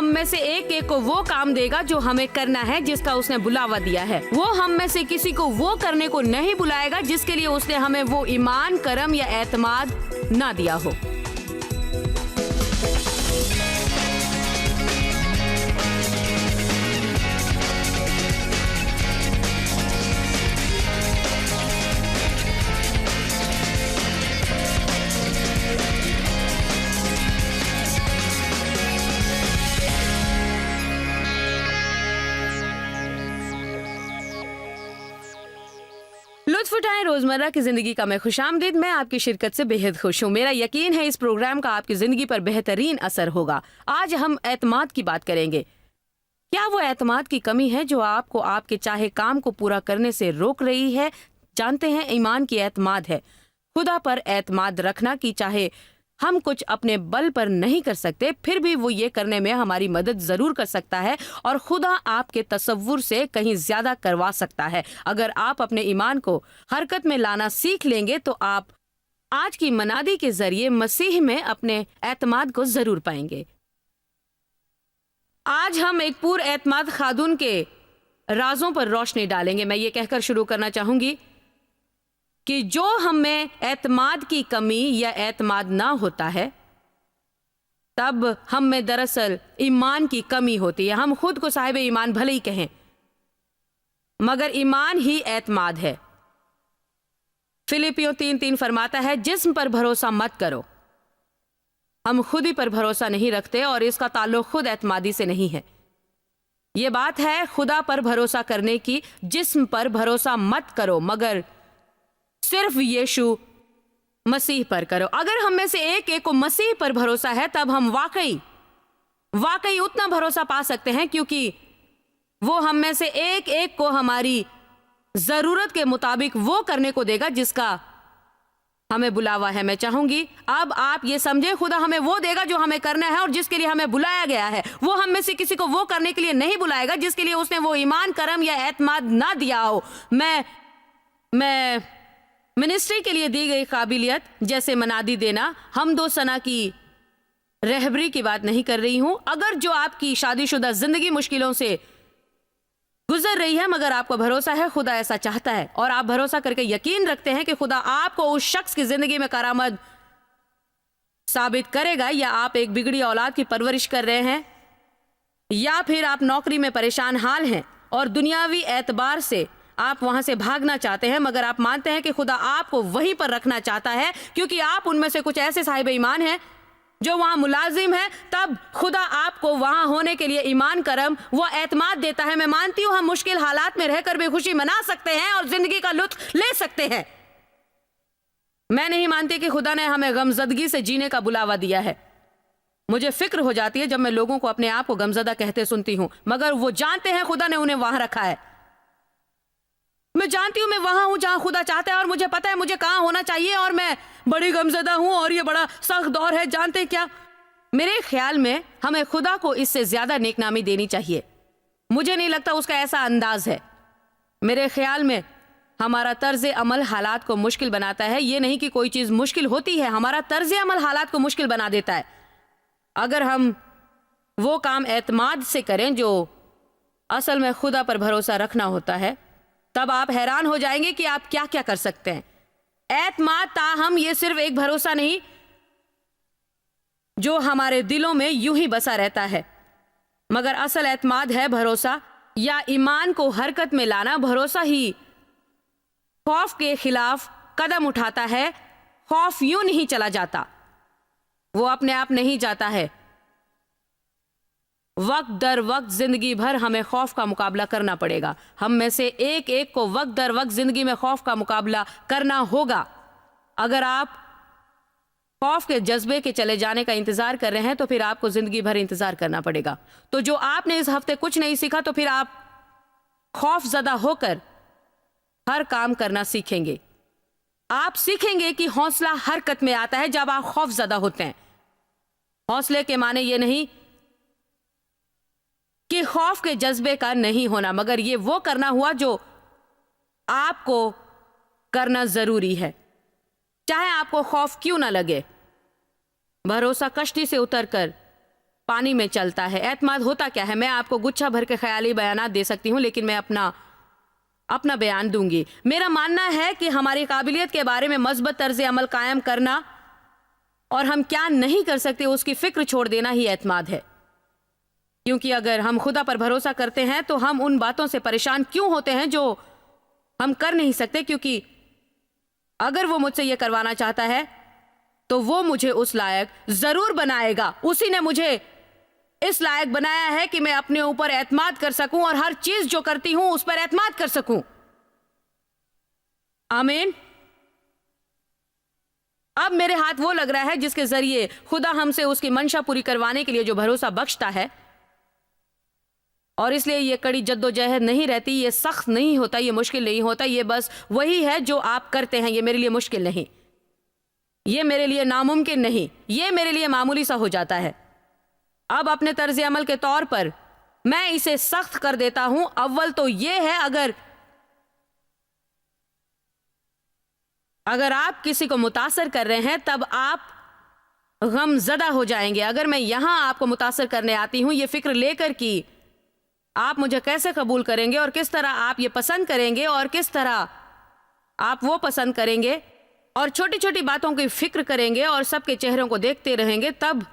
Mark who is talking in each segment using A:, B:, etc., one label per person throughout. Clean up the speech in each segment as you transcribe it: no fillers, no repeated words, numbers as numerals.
A: हम में से एक एक को वो काम देगा जो हमें करना है, जिसका उसने बुलावा दिया है। वो हम में से किसी को वो करने को नहीं बुलाएगा जिसके लिए उसने हमें वो ईमान, करम या एतमाद ना दिया हो। लुत्फ उठाएं रोजमर्रा की जिंदगी का। मैं खुशामदीद, मैं आपकी शिरकत से बेहद खुश हूँ। मेरा यकीन है इस प्रोग्राम का आपकी जिंदगी पर बेहतरीन असर होगा। आज हम एतमाद की बात करेंगे। क्या वो एतमाद की कमी है जो आपको आपके चाहे काम को पूरा करने से रोक रही है? जानते हैं, ईमान की एतमाद है। खुदा पर एतमाद रखना कि चाहे हम कुछ अपने बल पर नहीं कर सकते, फिर भी वो ये करने में हमारी मदद जरूर कर सकता है और खुदा आपके तसव्वुर से कहीं ज्यादा करवा सकता है। अगर आप अपने ईमान को हरकत में लाना सीख लेंगे तो आप आज की मनादी के जरिए मसीह में अपने एतमाद को जरूर पाएंगे। आज हम एक पूर एतमाद खातून के राजों पर रोशनी डालेंगे। मैं ये कहकर शुरू करना चाहूंगी कि जो हम में एतमाद की कमी या एतमाद ना होता है, तब हम में दरअसल ईमान की कमी होती है। हम खुद को साहिब ईमान भले ही कहें, मगर ईमान ही एतमाद है। फिलिपियों 3:3 फरमाता है, जिस्म पर भरोसा मत करो। हम खुद ही पर भरोसा नहीं रखते और इसका ताल्लुक खुद एतमादी से नहीं है। यह बात है खुदा पर भरोसा करने की। जिस्म पर भरोसा मत करो, मगर सिर्फ यीशु मसीह पर करो। अगर हम में से एक एक को मसीह पर भरोसा है, तब हम वाकई उतना भरोसा पा सकते हैं, क्योंकि वो हम में से एक एक को हमारी जरूरत के मुताबिक वो करने को देगा जिसका हमें बुलावा है। मैं चाहूंगी अब आप ये समझे, खुदा हमें वो देगा जो हमें करना है और जिसके लिए हमें बुलाया गया है। वो हम में से किसी को वो करने के लिए नहीं बुलाएगा जिसके लिए उसने वो ईमान, करम या एतमाद ना दिया हो। मैं मिनिस्ट्री के लिए दी गई काबिलियत जैसे मनादी देना, हम दो सना की रहबरी की बात नहीं कर रही हूं। अगर जो आपकी शादीशुदा जिंदगी मुश्किलों से गुजर रही है, मगर आपको भरोसा है खुदा ऐसा चाहता है और आप भरोसा करके यकीन रखते हैं कि खुदा आपको उस शख्स की जिंदगी में करामत साबित करेगा, या आप एक बिगड़ी औलाद की परवरिश कर रहे हैं, या फिर आप नौकरी में परेशान हाल हैं और दुनियावी एतबार से आप वहां से भागना चाहते हैं, मगर आप मानते हैं कि खुदा आपको वहीं पर रखना चाहता है क्योंकि आप उनमें से कुछ ऐसे साहिब ईमान हैं जो वहां मुलाजिम है, तब खुदा आपको वहां होने के लिए ईमान, करम, वो एतमाद देता है। मैं मानती हूं हम मुश्किल हालात में रहकर भी खुशी मना सकते हैं और जिंदगी का लुत्फ ले सकते हैं। मैं नहीं मानती कि खुदा ने हमें गमजदगी से जीने का बुलावा दिया है। मुझे फिक्र हो जाती है जब मैं लोगों को अपने आप को गमजदा कहते सुनती हूं, मगर वो जानते हैं खुदा ने उन्हें वहां रखा है। मैं जानती हूं मैं वहां हूं जहां खुदा चाहता है और मुझे पता है मुझे कहां होना चाहिए, और मैं बड़ी गमजदा हूं और ये बड़ा सख्त दौर है। जानते क्या, मेरे ख्याल में हमें खुदा को इससे ज्यादा नेकनामी देनी चाहिए। मुझे नहीं लगता उसका ऐसा अंदाज है। मेरे ख्याल में हमारा तर्ज अमल हालात को मुश्किल बनाता है। ये नहीं कि कोई चीज मुश्किल होती है, हमारा तर्ज अमल हालात को मुश्किल बना देता है। अगर हम वो काम एतमाद से करें जो असल में खुदा पर भरोसा रखना होता है, तब आप हैरान हो जाएंगे कि आप क्या क्या कर सकते हैं। एतमाद ताहम ये सिर्फ एक भरोसा नहीं जो हमारे दिलों में यूं ही बसा रहता है, मगर असल एतमाद है भरोसा या ईमान को हरकत में लाना। भरोसा ही खौफ के खिलाफ कदम उठाता है। खौफ यूं नहीं चला जाता, वो अपने आप नहीं जाता है। वक्त दर वक्त जिंदगी भर हमें खौफ का मुकाबला करना पड़ेगा। हम में से एक एक को वक्त दर वक्त जिंदगी में खौफ का मुकाबला करना होगा। अगर आप खौफ के जज्बे के चले जाने का इंतजार कर रहे हैं तो फिर आपको जिंदगी भर इंतजार करना पड़ेगा। तो जो आपने इस हफ्ते कुछ नहीं सीखा, तो फिर आप खौफ ज़दा होकर हर काम करना सीखेंगे। आप सीखेंगे कि हौसला हरकत में आता है जब आप खौफ ज़दा होते हैं। हौसले के माने ये नहीं कि खौफ के जज्बे का नहीं होना, मगर ये वो करना हुआ जो आपको करना जरूरी है, चाहे आपको खौफ क्यों ना लगे। भरोसा कश्ती से उतरकर पानी में चलता है। एतमाद होता क्या है? मैं आपको गुच्छा भर के ख्याली बयानात दे सकती हूँ, लेकिन मैं अपना बयान दूंगी। मेरा मानना है कि हमारी काबिलियत के बारे में मस्बत तर्ज अमल कायम करना और हम क्या नहीं कर सकते उसकी फिक्र छोड़ देना ही एतमाद है। क्योंकि अगर हम खुदा पर भरोसा करते हैं तो हम उन बातों से परेशान क्यों होते हैं जो हम कर नहीं सकते, क्योंकि अगर वो मुझसे ये करवाना चाहता है तो वो मुझे उस लायक जरूर बनाएगा। उसी ने मुझे इस लायक बनाया है कि मैं अपने ऊपर एतमाद कर सकूं और हर चीज जो करती हूं उस पर एतमाद कर सकूं। आमीन। अब मेरे हाथ वो लग रहा है जिसके जरिए खुदा हमसे उसकी मंशा पूरी करवाने के लिए जो भरोसा बख्शता है, और इसलिए ये कड़ी जद्दोजहद नहीं रहती, ये सख्त नहीं होता, ये मुश्किल नहीं होता। ये बस वही है जो आप करते हैं। ये मेरे लिए मुश्किल नहीं, ये मेरे लिए नामुमकिन नहीं, ये मेरे लिए मामूली सा हो जाता है। अब अपने तर्ज अमल के तौर पर मैं इसे सख्त कर देता हूं। अव्वल तो ये है, अगर आप किसी को मुतासर कर रहे हैं तब आप गमजदा हो जाएंगे। अगर मैं यहां आपको मुतासर करने आती हूं ये फिक्र लेकर कि आप मुझे कैसे कबूल करेंगे और किस तरह आप ये पसंद करेंगे और किस तरह आप वो पसंद करेंगे और छोटी छोटी बातों की फिक्र करेंगे और सबके चेहरों को देखते रहेंगे, तब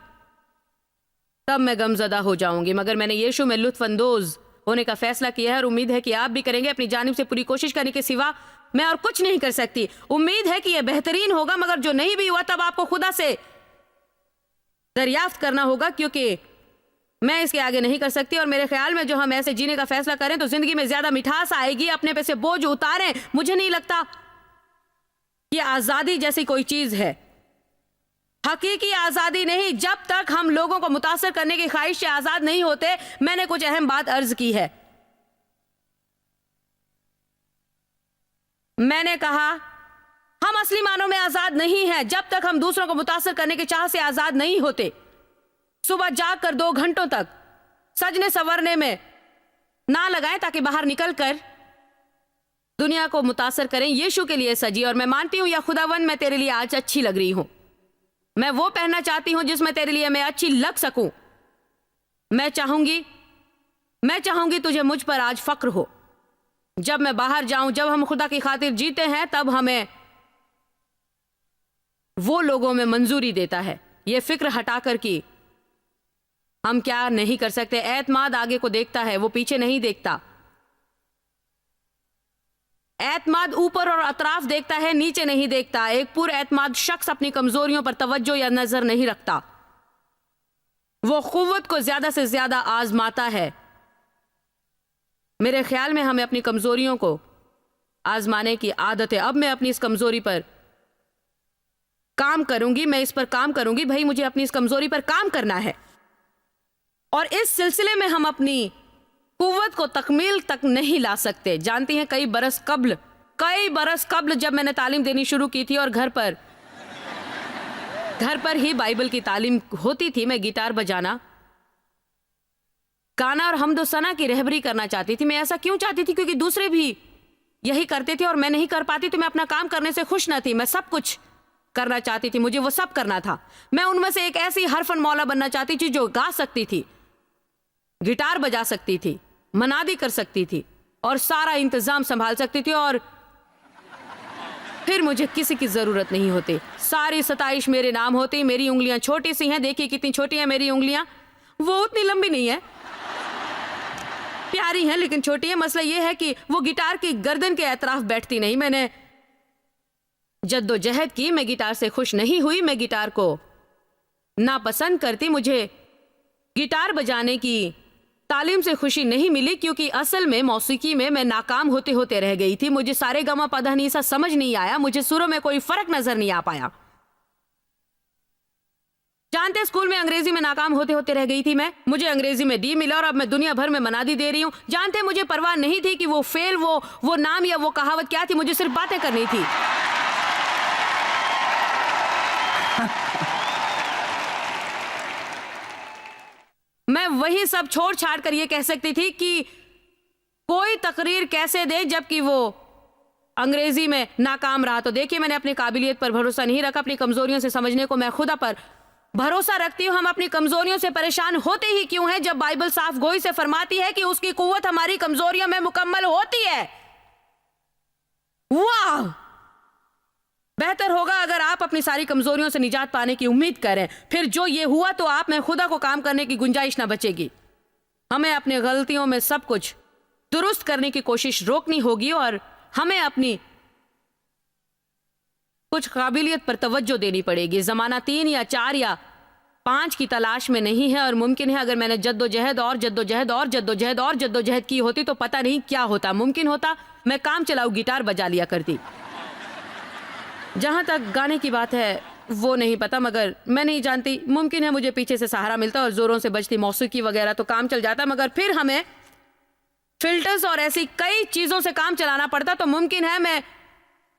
A: मैं गमजदा हो जाऊंगी। मगर मैंने यीशु में लुत्फअंदोज होने का फैसला किया है और उम्मीद है कि आप भी करेंगे। अपनी जानिब से पूरी कोशिश करने के सिवा मैं और कुछ नहीं कर सकती। उम्मीद है कि यह बेहतरीन होगा, मगर जो नहीं भी हुआ तब आपको खुदा से दरियाफ्त करना होगा, क्योंकि मैं इसके आगे नहीं कर सकती। और मेरे ख्याल में जो हम ऐसे जीने का फैसला करें तो जिंदगी में ज्यादा मिठास आएगी। अपने पे से बोझ उतारें। मुझे नहीं लगता कि आजादी जैसी कोई चीज है। हकीकी आजादी नहीं, जब तक हम लोगों को मुतासर करने की ख्वाहिश से आजाद नहीं होते। मैंने कुछ अहम बात अर्ज की है। मैंने कहा हम असली मानों में आजाद नहीं हैं जब तक हम दूसरों को मुतासर करने की चाह से आजाद नहीं होते। सुबह जाग कर 2 घंटों तक सजने संवरने में ना लगाएं ताकि बाहर निकलकर दुनिया को मुतासर करें। यीशु के लिए सजी। और मैं मानती हूं या खुदावन मैं तेरे लिए आज अच्छी लग रही हूं। मैं वो पहनना चाहती हूं जिसमें तेरे लिए मैं अच्छी लग सकूं। मैं चाहूंगी तुझे मुझ पर आज फक्र हो। जब मैं बाहर जाऊं, जब हम खुदा की खातिर जीते हैं, तब हमें वो लोगों में मंजूरी देता है। ये फिक्र हटाकर कि हम क्या नहीं कर सकते। एतमाद आगे को देखता है, वो पीछे नहीं देखता। एतमाद ऊपर और अतराफ देखता है, नीचे नहीं देखता। एक पुरएतमाद शख्स अपनी कमजोरियों पर तवज्जो या नजर नहीं रखता। वो कुव्वत को ज्यादा से ज्यादा आजमाता है। मेरे ख्याल में हमें अपनी कमजोरियों को आजमाने की आदत है। अब मैं अपनी इस कमजोरी पर काम करूंगी। मैं इस पर काम करूंगी। भाई, मुझे अपनी इस कमजोरी पर काम करना है। और इस सिलसिले में हम अपनी कुव्वत को तकमील तक नहीं ला सकते। जानती हैं, कई बरस कब्ल जब मैंने तालीम देनी शुरू की थी और घर पर ही बाइबल की तालीम होती थी, मैं गिटार बजाना, गाना और हमदो सना की रहबरी करना चाहती थी। मैं ऐसा क्यों चाहती थी? क्योंकि दूसरे भी यही करते थे और मैं नहीं कर पाती, तो मैं अपना काम करने से खुश न थी। मैं सब कुछ करना चाहती थी, मुझे वो सब करना था। मैं उनमें से एक ऐसी हरफन मौला बनना चाहती थी जो गा सकती थी, गिटार बजा सकती थी, मनादी कर सकती थी और सारा इंतजाम संभाल सकती थी, और फिर मुझे किसी की जरूरत नहीं होती। सारी सताइश मेरे नाम होती। मेरी उंगलियां छोटी सी हैं, देखिए कितनी छोटी हैं मेरी उंगलियां। वो उतनी लंबी नहीं है, प्यारी हैं लेकिन छोटी है। मसला यह है कि वो गिटार की गर्दन के अतराफ बैठती नहीं। मैंने जद्दोजहद की, मैं गिटार से खुश नहीं हुई, मैं गिटार को नापसंद करती। मुझे गिटार बजाने की तालीम से खुशी नहीं मिली, क्योंकि असल में मौसीकी में मैं नाकाम होते होते रह गई थी। मुझे सारे गमा पधा नीसा समझ नहीं आया। मुझे सुरों में कोई फर्क नजर नहीं आ पाया। जानते, स्कूल में अंग्रेजी में नाकाम होते होते रह गई थी मैं। मुझे अंग्रेजी में डी मिला और अब मैं दुनिया भर में मनादी दे रही हूँ। जानते, मुझे परवाह नहीं थी कि वो फेल, वो नाम या वो कहावत क्या थी। मुझे सिर्फ बातें करनी थी। मैं वही सब छोड़ छाड़ कर ये कह सकती थी कि कोई तकरीर कैसे दे जबकि वो अंग्रेजी में नाकाम रहा। तो देखिए, मैंने अपनी काबिलियत पर भरोसा नहीं रखा, अपनी कमजोरियों से समझने को मैं खुदा पर भरोसा रखती हूँ हम अपनी कमजोरियों से परेशान होते ही क्यों हैं, जब बाइबल साफ गोई से फरमाती है कि उसकी कुव्वत हमारी कमजोरियों में मुकम्मल होती है। वाह! बेहतर होगा अगर आप अपनी सारी कमजोरियों से निजात पाने की उम्मीद करें, फिर जो ये हुआ तो आप में खुदा को काम करने की गुंजाइश ना बचेगी। हमें अपनी गलतियों में सब कुछ दुरुस्त करने की कोशिश रोकनी होगी और हमें अपनी कुछ काबिलियत पर तवज्जो देनी पड़ेगी। जमाना 3 या 4 या 5 की तलाश में नहीं है और मुमकिन है अगर मैंने जद्दोजहद और जद्दोजहद और जद्दोजहद और जद्दोजहद की होती तो पता नहीं क्या होता। मुमकिन होता मैं काम चलाऊ गिटार बजा लिया करती। जहां तक गाने की बात है वो नहीं पता, मगर मैं नहीं जानती, मुमकिन है मुझे पीछे से सहारा मिलता और जोरों से बजती मौसीकी वगैरह तो काम चल जाता, मगर फिर हमें फिल्टर्स और ऐसी कई चीजों से काम चलाना पड़ता तो मुमकिन है मैं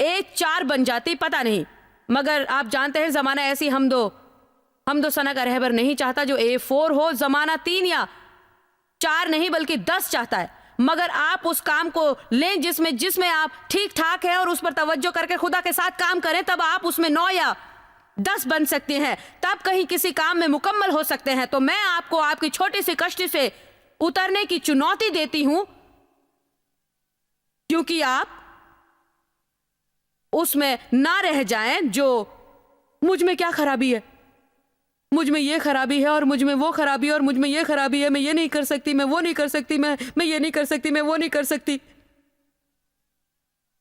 A: A4 बन जाती, पता नहीं। मगर आप जानते हैं जमाना ऐसी हम दो सना का रहबर नहीं चाहता जो A4 हो। जमाना 3 या 4 नहीं बल्कि 10 चाहता है। मगर आप उस काम को लें जिसमें आप ठीक ठाक हैं और उस पर तवज्जो करके खुदा के साथ काम करें, तब आप उसमें 9 या 10 बन सकते हैं, तब कहीं किसी काम में मुकम्मल हो सकते हैं। तो मैं आपको आपकी छोटी सी कश्ती से उतरने की चुनौती देती हूं, क्योंकि आप उसमें ना रह जाएं जो मुझ में क्या खराबी है, मुझ में ये खराबी है और मुझ में वो खराबी है और मुझ में ये खराबी है, मैं ये नहीं कर सकती, मैं वो नहीं कर सकती, मैं ये नहीं कर सकती, मैं वो नहीं कर सकती।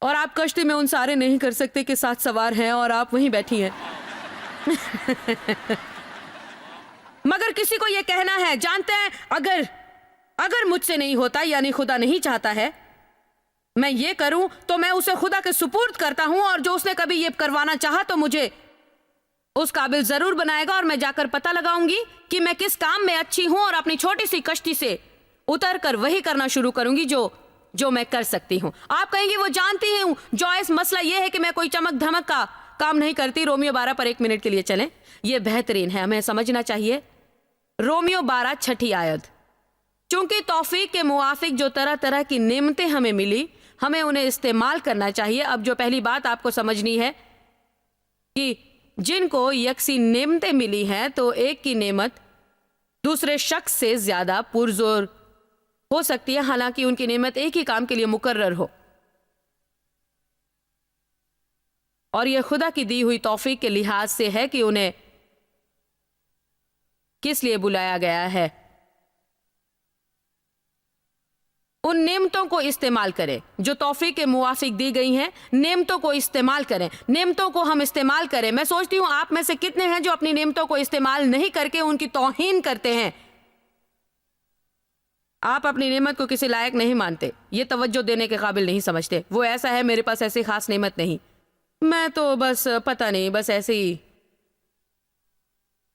A: और आप कश्ती में उन सारे नहीं कर सकते के साथ सवार हैं और आप वहीं बैठी हैं। मगर किसी को यह कहना है, जानते हैं, अगर मुझसे नहीं होता यानी खुदा नहीं चाहता है मैं ये करूं तो मैं उसे खुदा के सुपुर्द करता हूं और जो उसने कभी ये करवाना चाहा तो मुझे उस काबिल जरूर बनाएगा और मैं जाकर पता लगाऊंगी कि मैं किस काम में अच्छी हूं और अपनी छोटी सी कश्ती से उतरकर वही करना शुरू करूंगी जो मैं कर सकती हूं। आप कहेंगे वो जानती हूं जॉयस, मसला यह है कि मैं कोई चमक धमक का काम नहीं करती। रोमियो 12 पर 1 मिनट के लिए चलें, यह बेहतरीन है, हमें समझना चाहिए। रोमियो 12 6 आयत। चूंकि तौफीक के मुआफिक जो तरह तरह की नेमतें हमें मिली, हमें उन्हें इस्तेमाल करना चाहिए। अब जो पहली बात आपको समझनी है कि जिनको यकसी नेमतें मिली हैं तो एक की नेमत दूसरे शख्स से ज्यादा पुरजोर हो सकती है, हालांकि उनकी नेमत एक ही काम के लिए मुकर्रर हो। और यह खुदा की दी हुई तौफीक के लिहाज से है कि उन्हें किस लिए बुलाया गया है। उन नेमतों को इस्तेमाल करें जो तौफीक के मुवाफिक दी गई हैं। नेमतों को इस्तेमाल करें, नेमतों को हम इस्तेमाल करें। मैं सोचती हूं आप में से कितने हैं जो अपनी नेमतों को इस्तेमाल नहीं करके उनकी तौहीन करते हैं। आप अपनी नेमत को किसी लायक नहीं मानते, ये तवज्जो देने के काबिल नहीं समझते। वो ऐसा है, मेरे पास ऐसी खास नेमत नहीं, मैं तो बस पता नहीं, बस ऐसे ही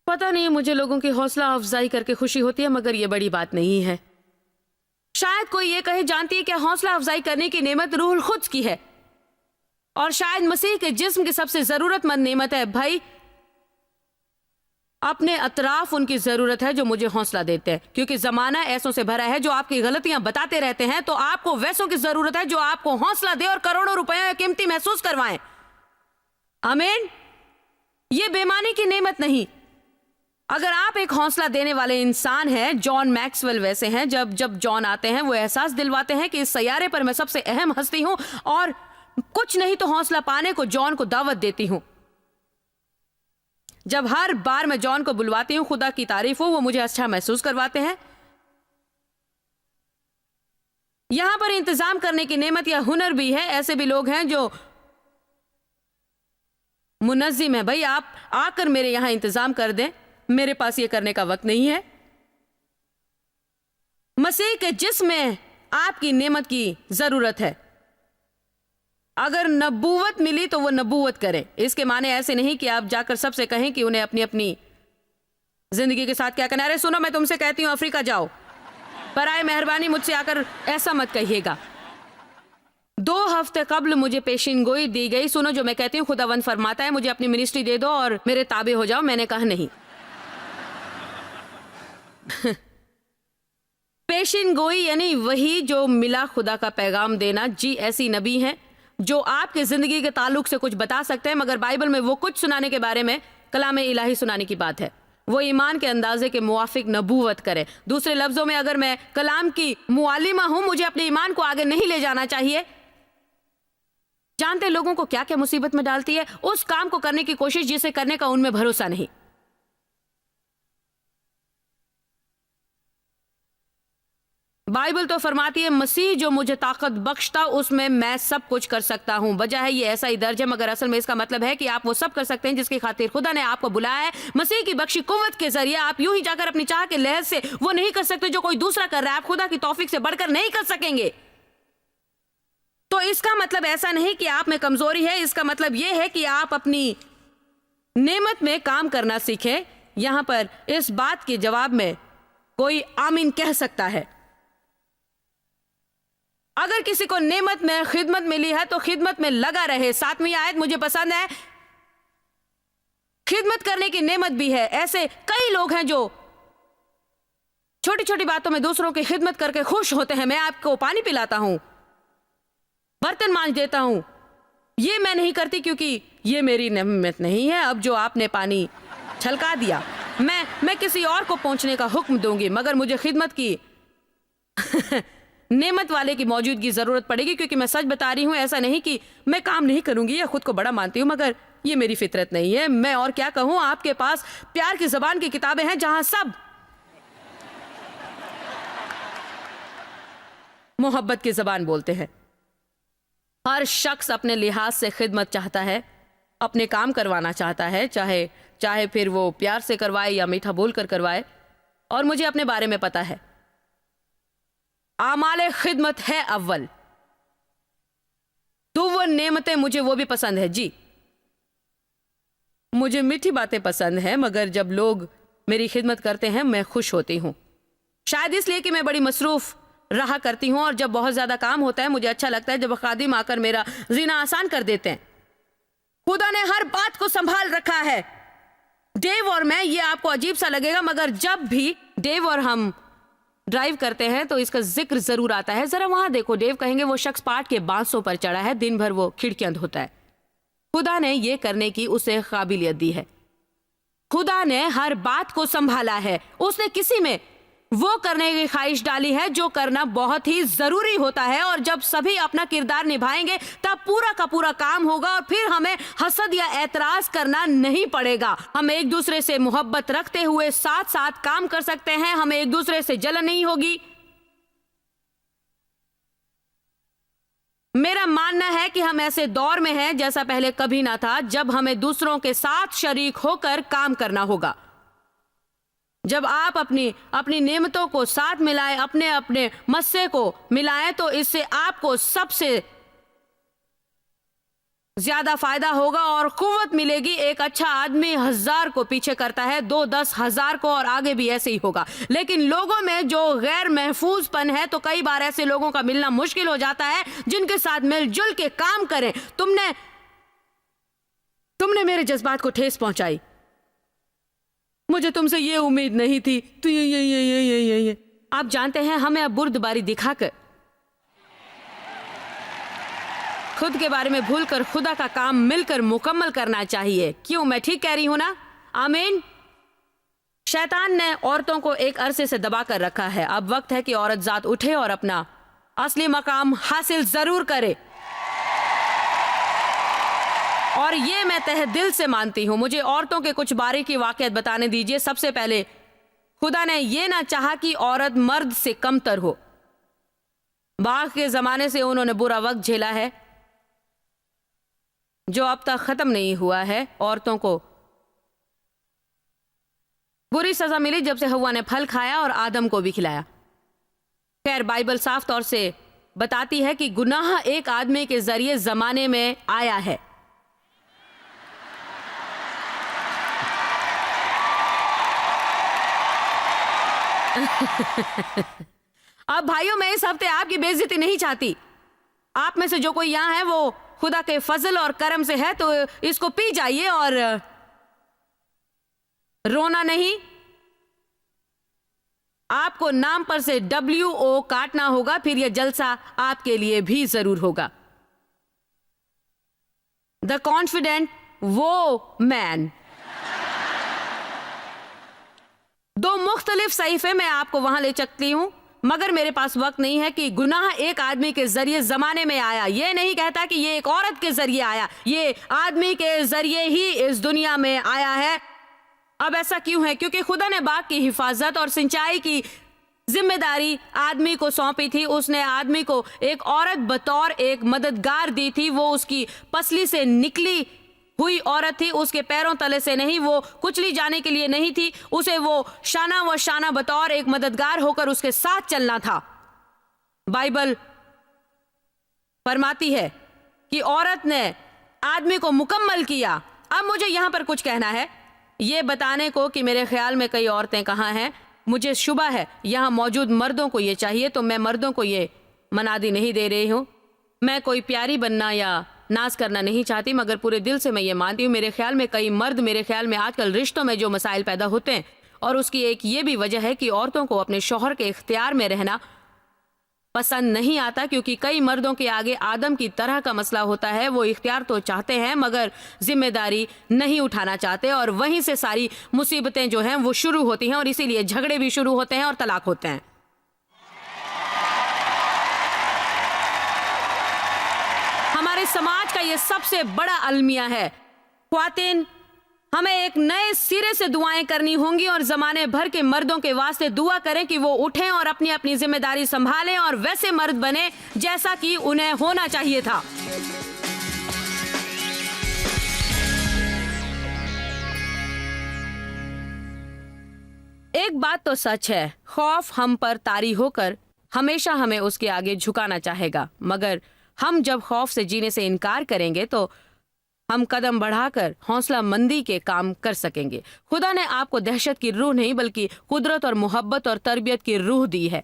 A: पता नहीं, मुझे लोगों की हौसला अफजाई करके खुशी होती है, मगर ये बड़ी बात नहीं है। शायद कोई ये कहे, जानती है क्या, हौसला अफजाई करने की नेमत रूहुल खुद्स की है और शायद मसीह के जिस्म की सबसे जरूरतमंद नेमत है। भाई, अपने अतराफ उनकी जरूरत है जो मुझे हौसला देते हैं, क्योंकि जमाना ऐसों से भरा है जो आपकी गलतियां बताते रहते हैं। तो आपको वैसों की जरूरत है जो आपको हौसला दे और करोड़ों रुपयों की कीमती महसूस करवाएं। आमीन। ये बेमानी की नेमत नहीं। अगर आप एक हौसला देने वाले इंसान हैं, जॉन मैक्सवेल वैसे हैं, जब जॉन आते हैं वो एहसास दिलवाते हैं कि इस सैयारे पर मैं सबसे अहम हस्ती हूं और कुछ नहीं तो हौसला पाने को जॉन को दावत देती हूं। जब हर बार मैं जॉन को बुलवाती हूं, खुदा की तारीफ हो, वो मुझे अच्छा महसूस करवाते हैं। यहां पर इंतजाम करने की नेमत या हुनर भी है। ऐसे भी लोग हैं जो मुनज्जिम है, भाई आप आकर मेरे यहां इंतजाम कर दें, मेरे पास ये करने का वक्त नहीं है। मसीह के जिस्म में आपकी नेमत की जरूरत है। अगर नबूवत मिली तो वो नबूवत करें। इसके माने ऐसे नहीं कि आप जाकर सबसे कहें कि उन्हें अपनी अपनी जिंदगी के साथ क्या करना है। अरे सुनो, मैं तुमसे कहती हूं अफ्रीका जाओ, पर आए मेहरबानी मुझसे आकर ऐसा मत कहिएगा। 2 हफ्ते कब्ल मुझे पेशिनगोई दी गई। सुनो जो मैं कहती हूँ, खुदावंद फरमाता है मुझे अपनी मिनिस्ट्री दे दो और मेरे ताबे हो जाओ। मैंने कहा नहीं। पेशिनगोई यानी वही जो मिला खुदा का पैगाम देना। जी, ऐसी नबी हैं जो आपके जिंदगी के ताल्लुक से कुछ बता सकते हैं, मगर बाइबल में वो कुछ सुनाने के बारे में कलाम इलाही सुनाने की बात है। वो ईमान के अंदाजे के मुवाफिक नबूवत करे। दूसरे लफ्जों में, अगर मैं कलाम की मुआलिमा हूं, मुझे अपने ईमान को आगे नहीं ले जाना चाहिए। जानते लोगों को क्या क्या मुसीबत में डालती है? उस काम को करने की कोशिश जिसे करने का उनमें भरोसा नहीं। बाइबल तो फरमाती है, मसीह जो मुझे ताकत बख्शता उसमें मैं सब कुछ कर सकता हूं। वजह है ये ऐसा ही दर्ज है, मगर असल में इसका मतलब है कि आप वो सब कर सकते हैं जिसकी खातिर खुदा ने आपको बुलाया है। मसीह की बख्शी कुव्वत के जरिए आप यूं ही जाकर अपनी चाह के लहर से वो नहीं कर सकते जो कोई दूसरा कर रहा है। आप खुदा की तौफीक से बढ़कर नहीं कर सकेंगे। तो इसका मतलब ऐसा नहीं कि आप में कमजोरी है, इसका मतलब यह है कि आप अपनी नेमत में काम करना सीखें। यहां पर इस बात के जवाब में कोई आमीन कह सकता है। अगर किसी को नेमत में खिदमत मिली है तो खिदमत में लगा रहे। 7वीं आयत मुझे पसंद है, खिदमत करने की नेमत भी है। ऐसे कई लोग हैं जो छोटी छोटी बातों में दूसरों की खिदमत करके खुश होते हैं। मैं आपको पानी पिलाता हूं, बर्तन मांज देता हूं, ये मैं नहीं करती क्योंकि ये मेरी नेमत नहीं है। अब जो आपने पानी छलका दिया, मैं किसी और को पहुंचने का हुक्म दूंगी, मगर मुझे खिदमत की नेमत वाले की मौजूदगी जरूरत पड़ेगी। क्योंकि मैं सच बता रही हूं, ऐसा नहीं कि मैं काम नहीं करूंगी या खुद को बड़ा मानती हूं, मगर ये मेरी फितरत नहीं है। मैं और क्या कहूं, आपके पास प्यार की जबान की किताबें हैं जहां सब मोहब्बत की जबान बोलते हैं। हर शख्स अपने लिहाज से खिदमत चाहता है, अपने काम करवाना चाहता है, चाहे फिर वो प्यार से करवाए या मीठा बोलकर करवाए। और मुझे अपने बारे में पता है, आमाले खिदमत है अव्वल। तो वो नेमतें मुझे वो भी पसंद है जी। मुझे मीठी बातें पसंद है, मगर जब लोग मेरी खिदमत करते हैं मैं खुश होती हूं। शायद इसलिए कि मैं बड़ी मसरूफ रहा करती हूं और जब बहुत ज्यादा काम होता है मुझे अच्छा लगता है जब खादिम आकर मेरा जीना आसान कर देते हैं। खुदा ने हर बात को संभाल रखा है। डेव और मैं, ये आपको अजीब सा लगेगा, मगर जब भी डेव और हम ड्राइव करते हैं तो इसका जिक्र जरूर आता है। जरा वहां देखो, डेव कहेंगे वो शख्स पाट के बांसों पर चढ़ा है, दिन भर वो खिड़कियां धोता है। खुदा ने ये करने की उसे काबिलियत दी है। खुदा ने हर बात को संभाला है। उसने किसी में वो करने की ख्वाहिश डाली है जो करना बहुत ही जरूरी होता है। और जब सभी अपना किरदार निभाएंगे तब पूरा का पूरा काम होगा और फिर हमें हसद या एतराज करना नहीं पड़ेगा। हम एक दूसरे से मोहब्बत रखते हुए साथ साथ काम कर सकते हैं। हमें एक दूसरे से जलन नहीं होगी। मेरा मानना है कि हम ऐसे दौर में हैं जैसा पहले कभी ना था, जब हमें दूसरों के साथ शरीक होकर काम करना होगा। जब आप अपनी नेमतों को साथ मिलाएं, अपने अपने मस्से को मिलाएं, तो इससे आपको सबसे ज्यादा फायदा होगा और कुव्वत मिलेगी। एक अच्छा आदमी 1000 को पीछे करता है, 2 10,000 को, और आगे भी ऐसे ही होगा। लेकिन लोगों में जो गैर महफूजपन है, तो कई बार ऐसे लोगों का मिलना मुश्किल हो जाता है जिनके साथ मिलजुल के काम करें। तुमने मेरे जज्बात को ठेस पहुंचाई। मुझे तुमसे ये उम्मीद नहीं थी। तो ये आप जानते हैं, हमें अब बुर्दबारी दिखाकर खुद के बारे में भूलकर खुदा का काम मिलकर मुकम्मल करना चाहिए। क्यों, मैं ठीक कह रही हूं ना? आमीन। शैतान ने औरतों को एक अरसे से दबा कर रखा है। अब वक्त है कि औरत जात उठे और अपना असली मकाम हासिल जरूर करे। और ये मैं तहे दिल से मानती हूं। मुझे औरतों के कुछ बारीकी वाकयात बताने दीजिए। सबसे पहले, खुदा ने यह ना चाहा कि औरत मर्द से कमतर हो। बाग के जमाने से उन्होंने बुरा वक्त झेला है जो अब तक खत्म नहीं हुआ है। औरतों को बुरी सजा मिली जब से हव्वा ने फल खाया और आदम को भी खिलाया। खैर, बाइबल साफ तौर से बताती है कि गुनाह एक आदमी के जरिए जमाने में आया है। अब भाइयों, मैं इस हफ्ते आपकी बेइज्जती नहीं चाहती। आप में से जो कोई यहां है वो खुदा के फजल और करम से है, तो इसको पी जाइए और रोना नहीं। आपको नाम पर से WO काटना होगा, फिर यह जलसा आपके लिए भी जरूर होगा। द कॉन्फिडेंट वो मैन। 2 मुख्तलिफ सहीफे मैं आपको वहां ले सकती हूँ, मगर मेरे पास वक्त नहीं है कि गुनाह एक आदमी के जरिए जमाने में आया। ये नहीं कहता कि ये एक औरत के जरिए आया, ये आदमी के जरिए ही इस दुनिया में आया है। अब ऐसा क्यों है? क्योंकि खुदा ने बाग की हिफाजत और सिंचाई की जिम्मेदारी आदमी को सौंपी थी। उसने आदमी को एक औरत बतौर एक मददगार दी थी। वो उसकी पसली से निकली हुई औरत थी, उसके पैरों तले से नहीं, वो कुचली जाने के लिए नहीं थी। उसे वो शाना व शाना बतौर एक मददगार होकर उसके साथ चलना था। बाइबल फरमाती है कि औरत ने आदमी को मुकम्मल किया। अब मुझे यहां पर कुछ कहना है, ये बताने को कि मेरे ख्याल में कई औरतें कहाँ हैं। मुझे शुबा है यहाँ मौजूद मर्दों को ये चाहिए, तो मैं मर्दों को ये मनादी नहीं दे रही हूँ। मैं कोई प्यारी बनना या नाज करना नहीं चाहती, मगर पूरे दिल से मैं ये मानती हूँ। मेरे ख्याल में कई मर्द, मेरे ख्याल में आजकल रिश्तों में जो मसाइल पैदा होते हैं, और उसकी एक ये भी वजह है कि औरतों को अपने शौहर के इख्तियार में रहना पसंद नहीं आता, क्योंकि कई मर्दों के आगे आदम की तरह का मसला होता है। वो इख्तियार तो चाहते हैं मगर जिम्मेदारी नहीं उठाना चाहते, और वहीं से सारी मुसीबतें जो हैं वो शुरू होती हैं, और इसीलिए झगड़े भी शुरू होते हैं और तलाक होते हैं। हमारे समाज का ये सबसे बड़ा अलमिया है। ख्वातीन, हमें एक नए सिरे से दुआएं करनी होंगी और जमाने भर के मर्दों के वास्ते दुआ करें कि वो उठें और अपनी अपनी जिम्मेदारी संभालें और वैसे मर्द बने जैसा कि उन्हें होना चाहिए था। एक बात तो सच है, खौफ हम पर तारी होकर हमेशा हमें उसके आगे झुकाना चाहेगा, मगर हम जब खौफ से जीने से इनकार करेंगे तो हम कदम बढ़ाकर हौसला मंदी के काम कर सकेंगे। खुदा ने आपको दहशत की रूह नहीं बल्कि कुदरत और मोहब्बत और तरबियत की रूह दी है,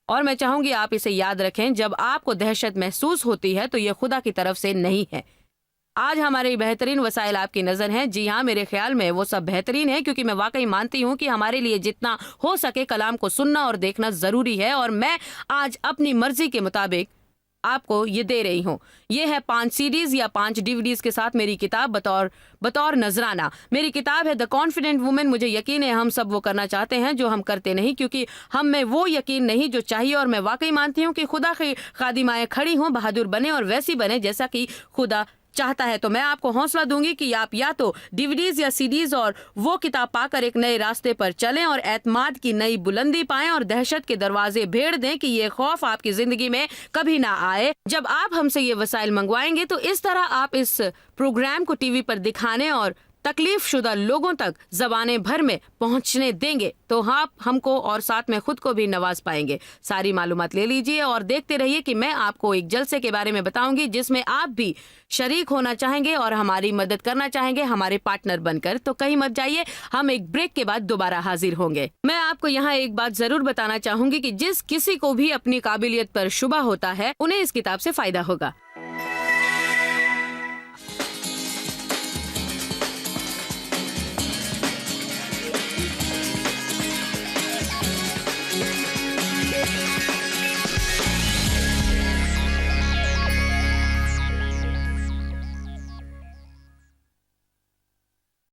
A: और मैं चाहूंगी आप इसे याद रखें। जब आपको दहशत महसूस होती है तो यह खुदा की तरफ से नहीं है। आज हमारे बेहतरीन वसाइल आपकी नजर हैं। जी हाँ, मेरे ख्याल में वो सब बेहतरीन है, क्योंकि मैं वाकई मानती हूँ कि हमारे लिए जितना हो सके कलाम को सुनना और देखना जरूरी है, और मैं आज अपनी मर्जी के मुताबिक आपको ये दे रही हूँ। ये है 5 सीडीज या 5 डीवीडीज के साथ मेरी किताब बतौर नजराना। मेरी किताब है द कॉन्फिडेंट वुमेन। मुझे यकीन है हम सब वो करना चाहते हैं जो हम करते नहीं, क्योंकि हम में वो यकीन नहीं जो चाहिए, और मैं वाकई मानती हूँ कि खुदा की खादिमाएं खड़ी हों, बहादुर बने और वैसी बने जैसा कि खुदा चाहता है। तो मैं आपको हौसला दूंगी कि आप या तो डीवीडीज या सीडीज और वो किताब पाकर एक नए रास्ते पर चलें और एतमाद की नई बुलंदी पाएं और दहशत के दरवाजे भेड़ दें कि ये खौफ आपकी जिंदगी में कभी ना आए। जब आप हमसे ये वसाइल मंगवाएंगे तो इस तरह आप इस प्रोग्राम को टीवी पर दिखाने और तकलीफ शुदा लोगों तक जबाने भर में पहुंचने देंगे, तो आप हमको और साथ में खुद को भी नवाज पाएंगे। सारी मालूमात ले लीजिए और देखते रहिए कि मैं आपको एक जलसे के बारे में बताऊंगी जिसमें आप भी शरीक होना चाहेंगे और हमारी मदद करना चाहेंगे हमारे पार्टनर बनकर। तो कहीं मत जाइए, हम एक ब्रेक के बाद दोबारा हाजिर होंगे। मैं आपको यहाँ एक बात जरूर बताना चाहूंगी कि जिस किसी को भी अपनी काबिलियत पर शुबा होता है उन्हें इस किताब से फायदा होगा।